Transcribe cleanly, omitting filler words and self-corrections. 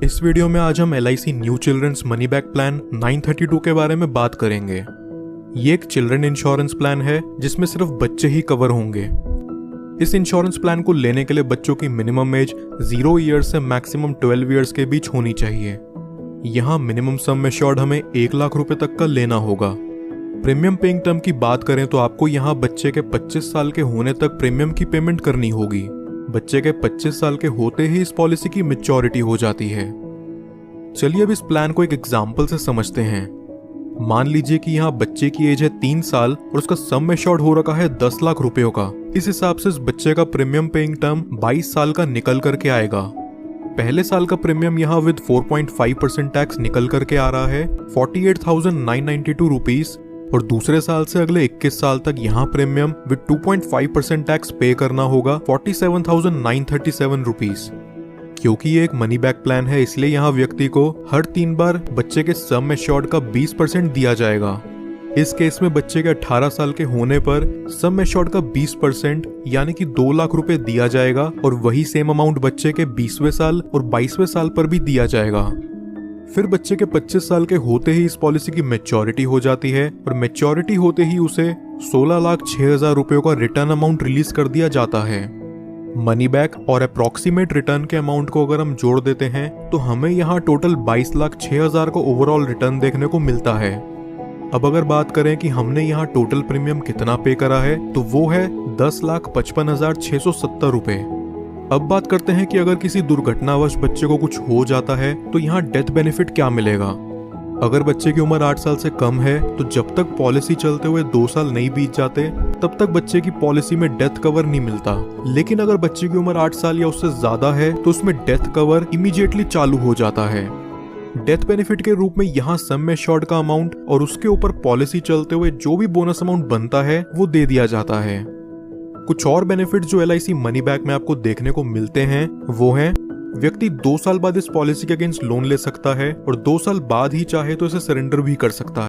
इस वीडियो में आज हम LIC new children's money back plan 932 के बारे में बात करेंगे। ये एक चिल्ड्रन इंश्योरेंस प्लान है जिसमें सिर्फ बच्चे ही कवर होंगे। इस इंश्योरेंस प्लान को लेने के लिए बच्चों की मिनिमम एज 0 ईयर्स से मैक्सिमम 12 ईयर्स के बीच होनी चाहिए। यहाँ मिनिमम सम एश्योर्ड हमें 1 लाख रुपए तक का लेना होगा। प्रीमियम पेइंग टर्म की बात करें तो आपको यहाँ बच्चे के 25 साल के होने तक प्रीमियम की पेमेंट करनी होगी। बच्चे के 25 साल के होते ही इस पॉलिसी की मैच्योरिटी हो जाती है। चलिए अब इस प्लान को एक एग्जाम्पल से समझते हैं। मान लीजिए कि यहाँ बच्चे की एज है 3 साल और उसका सम एश्योर्ड हो रखा है 10 लाख रुपयों का। इस हिसाब से इस बच्चे का प्रीमियम पेइंग टर्म 22 साल का निकल करके आएगा। पहले साल का प्रीमियम यहाँ विद 4.5% टैक्स निकल करके आ रहा है 48,992 रुपीज, और दूसरे साल से अगले 21 साल तक यहाँ प्रीमियम विद 2.5% टैक्स पे करना होगा 47,937 रुपीज। क्योंकि ये एक मनी बैक प्लान है इसलिए यहाँ व्यक्ति को हर 3 बार बच्चे के सम एश्योर्ड का 20% दिया जाएगा। इस केस में बच्चे के 18 साल के होने पर सम एश्योर्ड का 20% यानी कि 2 लाख रुपए दिया जाएगा, और वही सेम अमाउंट बच्चे के 20वें साल और 22वें साल पर भी दिया जाएगा। फिर बच्चे के 25 साल के होते ही इस पॉलिसी की मैच्योरिटी हो जाती है, और मैच्योरिटी होते ही उसे 16,06,000 रुपयों का रिटर्न अमाउंट रिलीज कर दिया जाता है। मनी बैक और अप्रॉक्सीमेट रिटर्न के अमाउंट को अगर हम जोड़ देते हैं तो हमें यहाँ टोटल 22,06,000 का ओवरऑल रिटर्न देखने को मिलता है। अब अगर बात करें कि हमने यहाँ टोटल प्रीमियम कितना पे करा है तो वो है 10,55,670 रुपए। अब बात करते हैं कि अगर किसी दुर्घटनावश बच्चे को कुछ हो जाता है तो यहाँ डेथ बेनिफिट क्या मिलेगा। अगर बच्चे की उम्र 8 साल से कम है तो जब तक पॉलिसी चलते हुए 2 साल नहीं बीत जाते तब तक बच्चे की पॉलिसी में डेथ कवर नहीं मिलता। लेकिन अगर बच्चे की उम्र 8 साल या उससे ज्यादा है तो उसमें डेथ कवर इमीडिएटली चालू हो जाता है। डेथ बेनिफिट के रूप में यहाँ सम एश्योर्ड का अमाउंट और उसके ऊपर पॉलिसी चलते हुए जो भी बोनस अमाउंट बनता है वो दे दिया जाता है। कुछ और बेनिफिट जो LIC मनी बैक में आपको देखने को मिलते हैं वो हैं, व्यक्ति 2 साल बाद इस पॉलिसी के अगेंस्ट लोन ले सकता है और 2 साल बाद ही चाहे तो इसे सरेंडर भी कर सकता है।